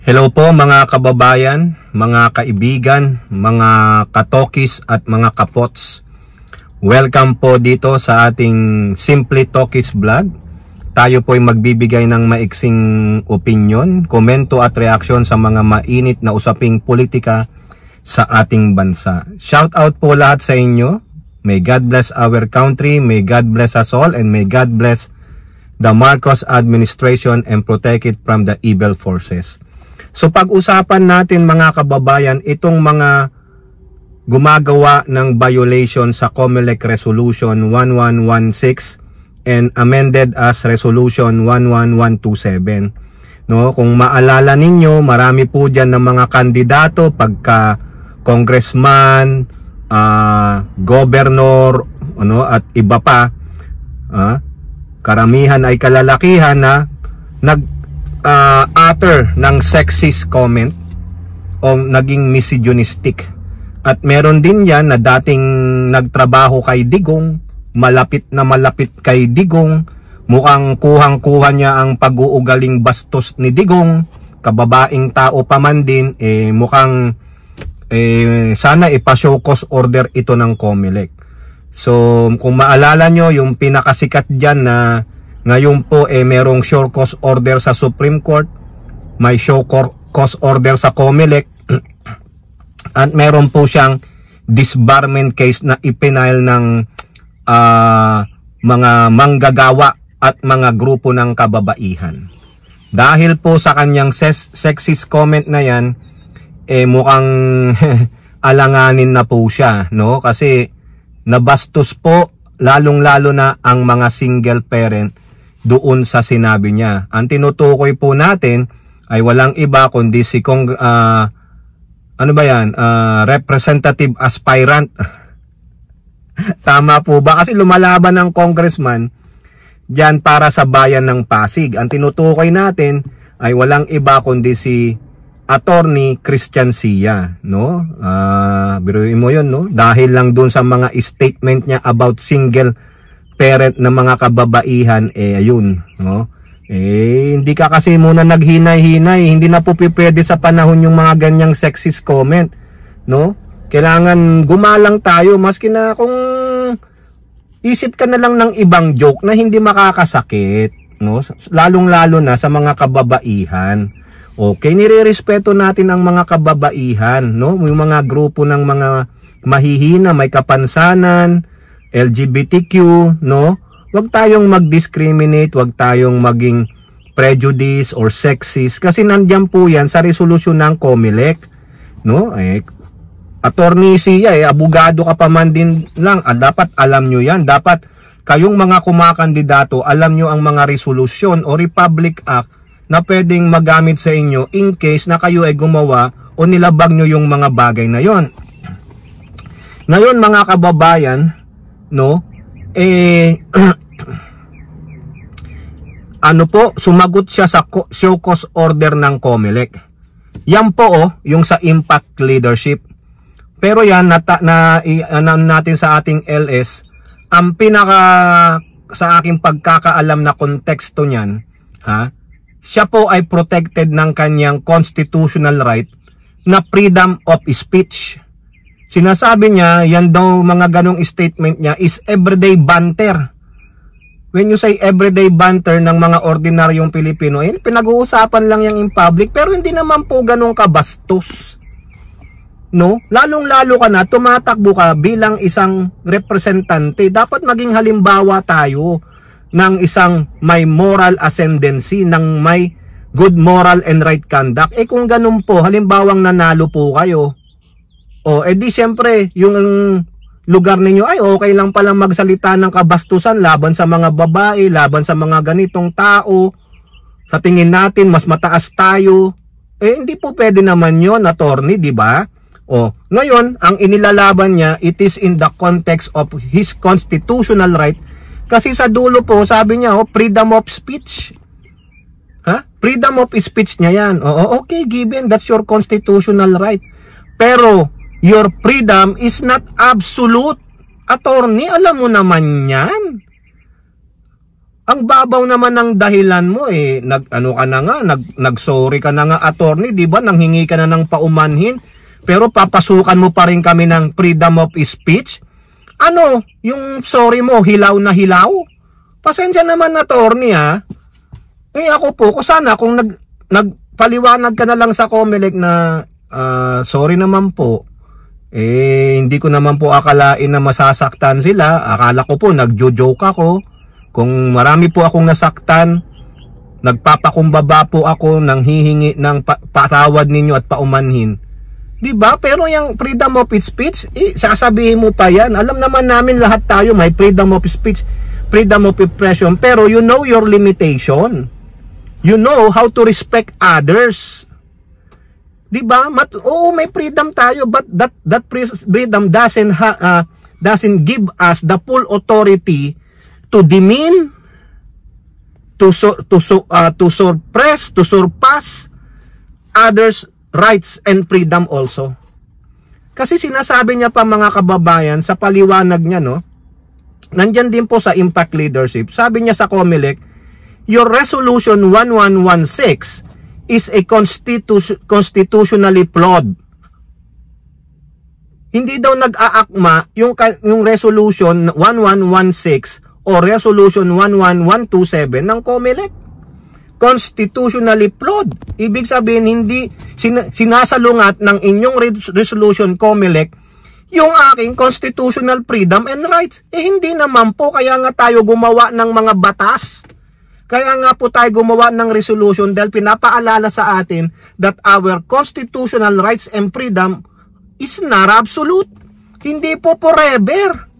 Hello po mga kababayan, mga kaibigan, mga katokis at mga kapots. Welcome po dito sa ating Simply Tokis vlog. Tayo po ay magbibigay ng maiksing opinion, komento at reaksyon sa mga mainit na usaping politika sa ating bansa. Shout out po lahat sa inyo. May God bless our country, may God bless us all, and may God bless the Marcos administration and protect it from the evil forces. So pag-usapan natin mga kababayan, itong mga gumagawa ng violation sa COMELEC Resolution 1116 and amended as Resolution 11127. No, kung maalala ninyo, marami po diyan ng mga kandidato pagka congressman, governor, at iba pa. Karamihan ay kalalakihan na utter ng sexist comment o naging misogynistic. At meron din yan na dating nagtrabaho kay Digong, malapit na malapit kay Digong, mukhang kuhang-kuha niya ang pag-uugaling bastos ni Digong, kababaing tao pa man din, mukhang sana ipa-show cause order ito ng COMELEC. So kung maalala nyo, yung pinakasikat dyan na ngayon po merong show cause order sa Supreme Court, may show cause order sa COMELEC, at meron po siyang disbarment case na ipinail ng mga manggagawa at mga grupo ng kababaihan. Dahil po sa kanyang sexist comment na yan, mukhang alanganin na po siya, no? Kasi nabastos po lalong-lalo na ang mga single parent doon sa sinabi niya. Ang tinutukoy po natin ay walang iba kundi si representative aspirant. Tama po ba? Kasi lumalaban ng congressman diyan para sa bayan ng Pasig. Ang tinutukoy natin ay walang iba kundi si Attorney Christian Sia, no? Biruin mo 'yon, no? Dahil lang doon sa mga statement niya about single parent na mga kababaihan, ayun, no? Hindi ka kasi muna naghinay-hinay, hindi na po pwede sa panahon yung mga ganyang sexist comment, no? Kailangan gumalang tayo, maski na kung isip ka na lang ng ibang joke na hindi makakasakit, no? Lalong-lalo na sa mga kababaihan. Okay, nirerespeto natin ang mga kababaihan, no? Yung mga grupo ng mga mahihina, may kapansanan, LGBTQ, no? Huwag tayong mag-discriminate, huwag tayong maging prejudice or sexist kasi nandiyan po yan sa resolusyon ng COMELEC, no? Attorney Sia, abogado ka pa man din lang, dapat alam nyo yan. Dapat kayong mga kumakandidato, alam nyo ang mga resolusyon o Republic Act na pwedeng magamit sa inyo in case na kayo ay gumawa o nilabag nyo yung mga bagay na yon. Ngayon mga kababayan, no, sumagot siya sa show cause order ng COMELEC. Yan po yung sa impact leadership. Pero yan natin sa ating LS, ang pinaka sa aking pagkakaalam na konteksto niyan, siya po ay protected ng kanyang constitutional right na freedom of speech. Sinasabi niya, yan daw mga ganong statement niya is everyday banter. When you say everyday banter ng mga ordinaryong Pilipino, pinag-uusapan lang yan in public, pero hindi naman po ganong kabastos. No? Lalong-lalo ka na, tumatakbo ka bilang isang representante. Dapat maging halimbawa tayo ng isang may moral ascendancy, ng may good moral and right conduct. Kung ganun po, halimbawang nanalo po kayo, di siyempre, yung lugar ninyo ay okay lang palang magsalita ng kabastusan laban sa mga babae, laban sa mga ganitong tao. Sa tingin natin, mas mataas tayo. Hindi po pwede naman yun, attorney, di ba? Ngayon, ang inilalaban niya, it is in the context of his constitutional right. Kasi sa dulo po, sabi niya, freedom of speech. Freedom of speech niya yan. Okay, given, that's your constitutional right. Pero, your freedom is not absolute. Attorney, alam mo naman yan. Ang babaw naman ng dahilan mo eh. Nag-ano ka na nga, nag-sorry ka na nga, attorney, di ba? Nanghingi ka na ng paumanhin. Pero papasukan mo pa rin kami ng freedom of speech. Ano, yung sorry mo, hilaw na hilaw? Pasensya naman, attorney, ha? Eh ako po, sana kung nagpaliwanag ka na lang sa COMELEC na sorry naman po, eh hindi ko naman po akalain na masasaktan sila. Akala ko po, nagjo-joke ako. Kung marami po akong nasaktan, nagpapakumbaba po ako nang hihingi ng patawad ninyo at paumanhin. Diba? Pero yung freedom of speech, sasabihin mo pa yan. Alam naman namin lahat tayo may freedom of speech, freedom of expression. Pero you know your limitation. You know how to respect others. Diba? Oo, may freedom tayo, but that freedom doesn't give us the full authority to demean, to suppress, to surpass others' rights and freedom also. Kasi sinasabi niya pa, mga kababayan, sa paliwanag niya, no, nandyan din po sa Impact Leadership, sabi niya sa COMELEC, your resolution 1116 is a constitutionally flawed. Hindi daw nag-aakma yung resolution 1116 o resolution 11127 ng COMELEC. Constitutionally flawed. Ibig sabihin, hindi sinasalungat ng inyong resolution COMELEC yung aking constitutional freedom and rights. Eh hindi naman po, kaya nga tayo gumawa ng mga batas. Kaya nga po tayo gumawa ng resolution dahil pinapaalala sa atin that our constitutional rights and freedom is not absolute. Hindi po forever.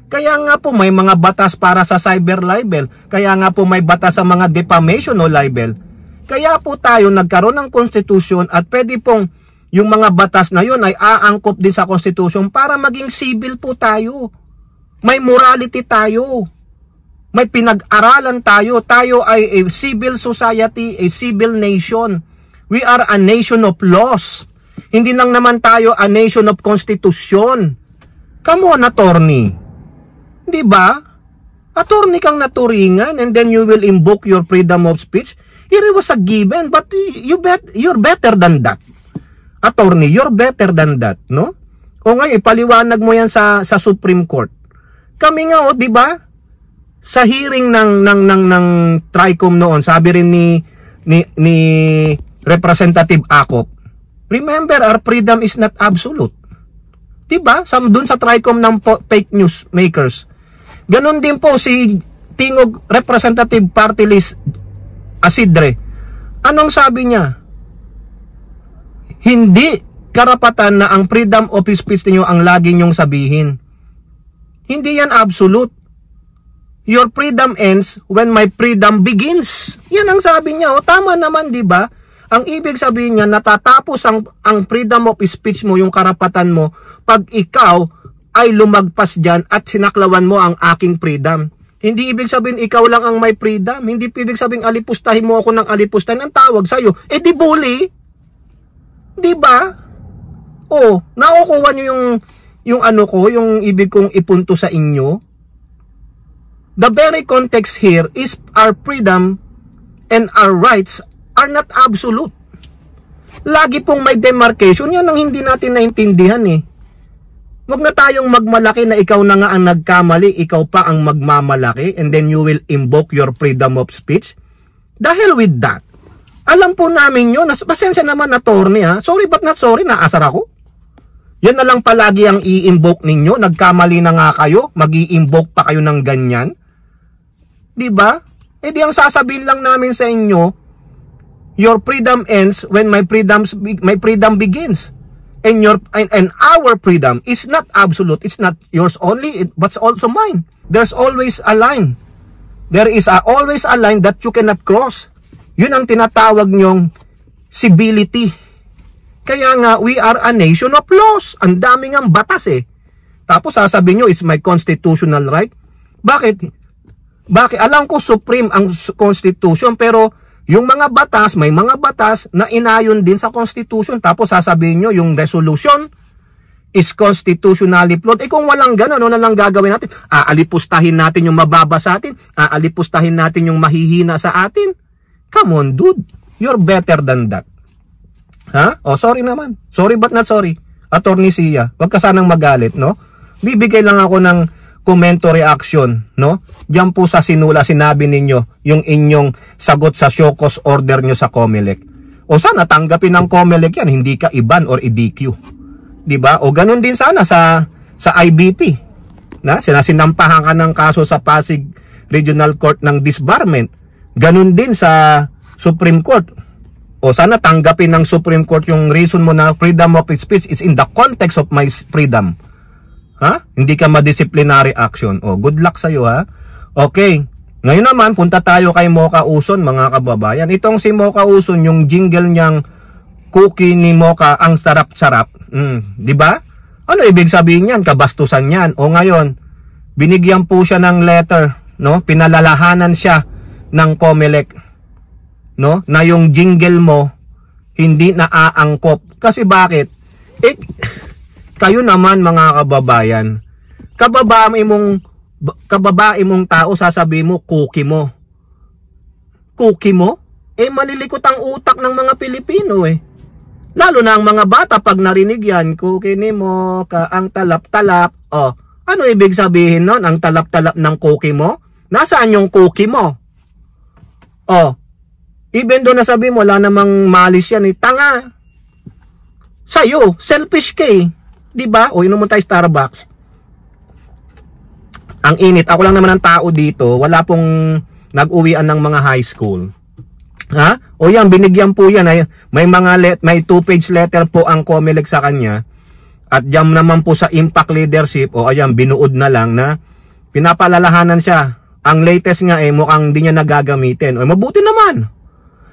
Kaya nga po may mga batas para sa cyber libel. Kaya nga po may batas sa mga defamation o libel. Kaya po tayo nagkaroon ng konstitusyon at pwede pong yung mga batas na yun ay aangkop din sa konstitusyon para maging civil po tayo. May morality tayo. May pinag-aralan tayo. Tayo ay a civil society, a civil nation. We are a nation of laws. Hindi lang naman tayo a nation of constitution. Come on, attorney. Di ba? Attorney kang naturingan and then you will invoke your freedom of speech. Here was a given, but you're better than that. Attorney, you're better than that, no? O ngayon, ipaliwanag mo yan sa Supreme Court. Kami nga, di ba? Sa hearing ng TRICOM noon, sabi rin ni Representative Acop, remember, our freedom is not absolute. Diba? Doon sa TRICOM ng fake news makers. Ganon din po si Tingog Representative Party List Asidre. Anong sabi niya? Hindi karapatan na ang freedom of speech niyo ang lagi niyong sabihin. Hindi yan absolute. Your freedom ends when my freedom begins. Yan ang sabi niya. O, tama naman, di ba? Ang ibig sabihin niya, natatapos ang freedom of speech mo, yung karapatan mo, pag ikaw ay lumagpas dyan at sinaklawan mo ang aking freedom. Hindi ibig sabihin ikaw lang ang may freedom. Hindi ibig sabihin alipustahin mo ako ng alipustahin. Ang tawag sa'yo, di bully. Di ba? O, nakukuha nyo yung ano ko, yung ibig kong ipunto sa inyo. The very context here is our freedom and our rights are not absolute. Lagi pong may demarcation. Yan ang hindi natin naintindihan eh. Huwag na tayong magmalaki na ikaw na nga ang nagkamali, ikaw pa ang magmamalaki, and then you will invoke your freedom of speech. Dahil with that, alam po namin yun. Pasensya naman, attorney ha. Sorry but not sorry, naasar ako. Yan na lang palagi ang i-invoke ninyo. Nagkamali na nga kayo, mag-i-invoke pa kayo ng ganyan. Diba? Eh di ang sasabihin lang namin sa inyo, your freedom ends when my freedom begins. And our freedom is not absolute. It's not yours only, but also mine. There's always a line. There is always a line that you cannot cross. Yun ang tinatawag nyong civility. Kaya nga, we are a nation of laws. Ang daming ang batas eh. Tapos sasabihin nyo, it's my constitutional right. Bakit? Alam ko supreme ang constitution, pero yung mga batas, may mga batas na inayon din sa Constitution. Tapos sasabihin nyo, yung resolution, is constitutionally flawed. Kung walang gano'n, ano na lang gagawin natin? Aalipustahin natin yung mababa sa atin? Aalipustahin natin yung mahihina sa atin? Come on, dude. You're better than that. Ha? Oh, sorry naman. Sorry but not sorry. Attorney Sia, wag ka sanang magalit, no? Bibigay lang ako ng komento reaction, no? Diyan po sa sinula, sinabi ninyo yung inyong sagot sa show cause order nyo sa COMELEC. O sana tanggapin ng COMELEC yan, hindi ka i-ban or i-DQ. Diba? O ganun din sana sa IBP. Na sinasinampahan ka ng kaso sa Pasig Regional Court ng disbarment. Ganun din sa Supreme Court. O sana tanggapin ng Supreme Court yung reason mo na freedom of speech is in the context of my freedom. Ha? Hindi ka ma-disciplinary action. O, good luck sa'yo, ha? Okay. Ngayon naman, punta tayo kay Mocha Uson, mga kababayan. Itong si Mocha Uson, yung jingle niyang cookie ni Mocha, ang sarap-sarap. Di ba? Ano ibig sabihin yan? Kabastusan yan. O ngayon, binigyan po siya ng letter, no? Pinalalahanan siya ng COMELEC, no? Na yung jingle mo hindi naaangkop. Kasi bakit? Kayo naman mga kababayan, kababae mong tao, sasabihin mo cookie mo. Cookie mo? Malilikot ang utak ng mga Pilipino Lalo na ang mga bata pag narinig yan, cookie ni Mocha, ang talap-talap. Oh, ano ibig sabihin nun? Ang talap-talap ng cookie mo? Nasaan yung cookie mo? Oh, even doon nasabi mo, wala namang malis yan Tanga. Sa'yo, selfish ka Diba? O, inom mo tayo Starbucks. Ang init. Ako lang naman ang tao dito. Wala pong nag-uwian ng mga high school. Ha? O yan, binigyan po yan. May 2-page letter po ang COMELEC sa kanya. At diyan naman po sa impact leadership, o ayan, binuod na lang na pinapalalahanan siya. Ang latest nga mukhang di niya nagagamitin. O, mabuti naman.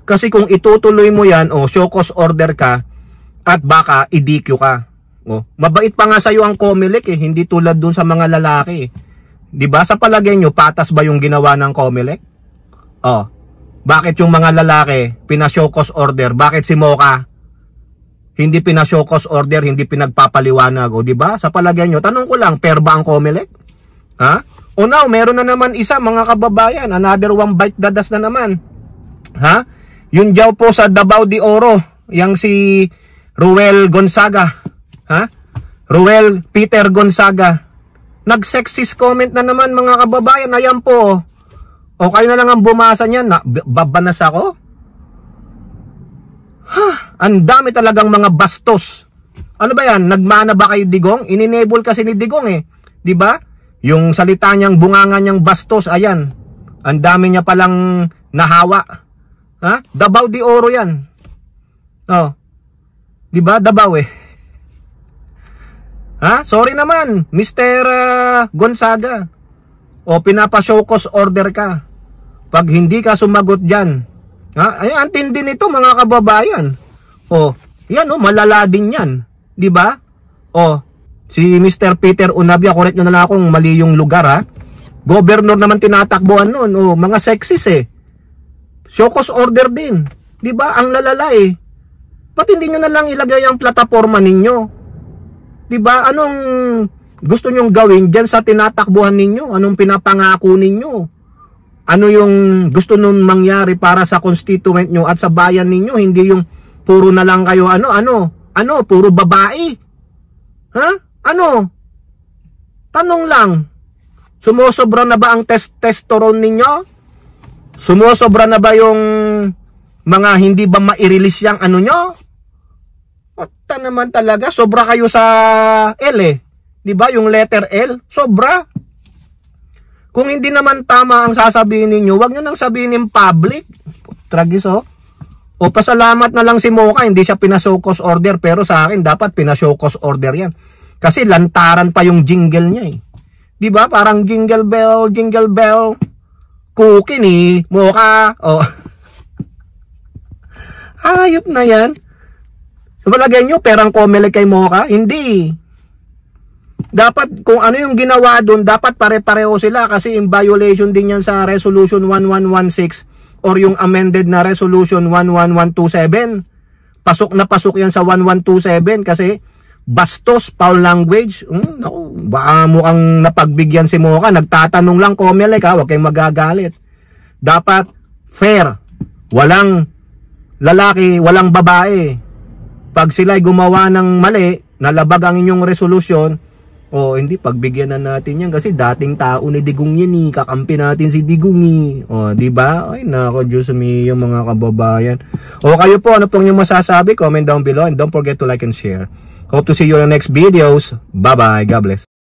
Kasi kung itutuloy mo yan, show cause order ka, at baka i-DQ ka. Mabait pa nga sa'yo ang COMELEC hindi tulad dun sa mga lalaki. Diba? Sa palagay nyo, patas ba yung ginawa ng COMELEC? Bakit yung mga lalaki pina-show cause order? Bakit si Mocha hindi pina-show cause order, hindi pinagpapaliwanag? O diba? Sa palagay nyo, tanong ko lang, fair ba ang COMELEC? Ha? O now, meron na naman isa mga kababayan, another one bite dadas na naman. Ha? Yun daw po sa Davao de Oro, yang si Ruel Gonzaga. Ha? Ruel Peter Gonzaga. Nag-sexist comment na naman mga kababayan. Ayan po. O kayo na lang ang bumasa niyan. Babanas ako? Ang dami talagang mga bastos. Ano ba yan? Nagmana ba kay Digong? Ininebol kasi ni Digong Diba? Yung salita niyang bunganga niyang bastos. Ayan. Ang dami niya palang nahawa. Ha? Davao de Oro yan. Diba? Davao Ha? Sorry naman, Mr. Gonzaga. O pinapa-show cause order ka. Pag hindi ka sumagot dyan. Ha? Ay, antindi nito mga kababayan. O, yan malala din yan. Diba? O, si Mr. Peter Unabia, correct nyo na lang akong mali yung lugar ha. Governor naman tinatakbuhan nun. O, mga sexist show cause order din. Diba? Ang lalala Ba't hindi nyo na lang ilagay ang plataforma ninyo? Diba? Anong gusto nyong gawin dyan sa tinatakbuhan ninyo? Anong pinapangako ninyo? Ano yung gusto nung mangyari para sa constituent nyo at sa bayan ninyo? Hindi yung puro na lang kayo puro babae. Ha? Ano? Tanong lang. Sumusobra na ba ang testosterone ninyo? Sumusobra na ba yung mga hindi ba ma-release yung nyo? Pata naman talaga, sobra kayo sa L Diba? Yung letter L, sobra. Kung hindi naman tama ang sasabihin ninyo, wag nyo nang sabihin in public. Tragis O pasalamat na lang si Mocha, hindi siya pina-show cause order, pero sa akin dapat pina-show cause order yan. Kasi lantaran pa yung jingle niya Diba? Parang jingle bell, cookie ni Mocha. Hayop na yan. Palagay nyo, perang COMELEC kay Mocha? Hindi. Dapat, kung ano yung ginawa doon, dapat pare-pareho sila kasi in violation din yan sa Resolution 1116 or yung amended na Resolution 11127. Pasok na pasok yan sa 1127 kasi bastos, foul language. Naku, baka mukhang napagbigyan si Mocha. Nagtatanong lang, Comelec, ha, huwag kayong magagalit. Dapat fair. Walang lalaki, walang babae. Pag sila'y gumawa ng mali, nalabag ang inyong resolusyon, hindi, pagbigyan na natin yan kasi dating tao ni Digong yan eh. Kakampi natin si Digong eh. Di ba? Ay, nako, Diyos me, yung mga kababayan. Kayo po, ano pong yung masasabi? Comment down below and don't forget to like and share. Hope to see you in the next videos. Bye-bye. God bless.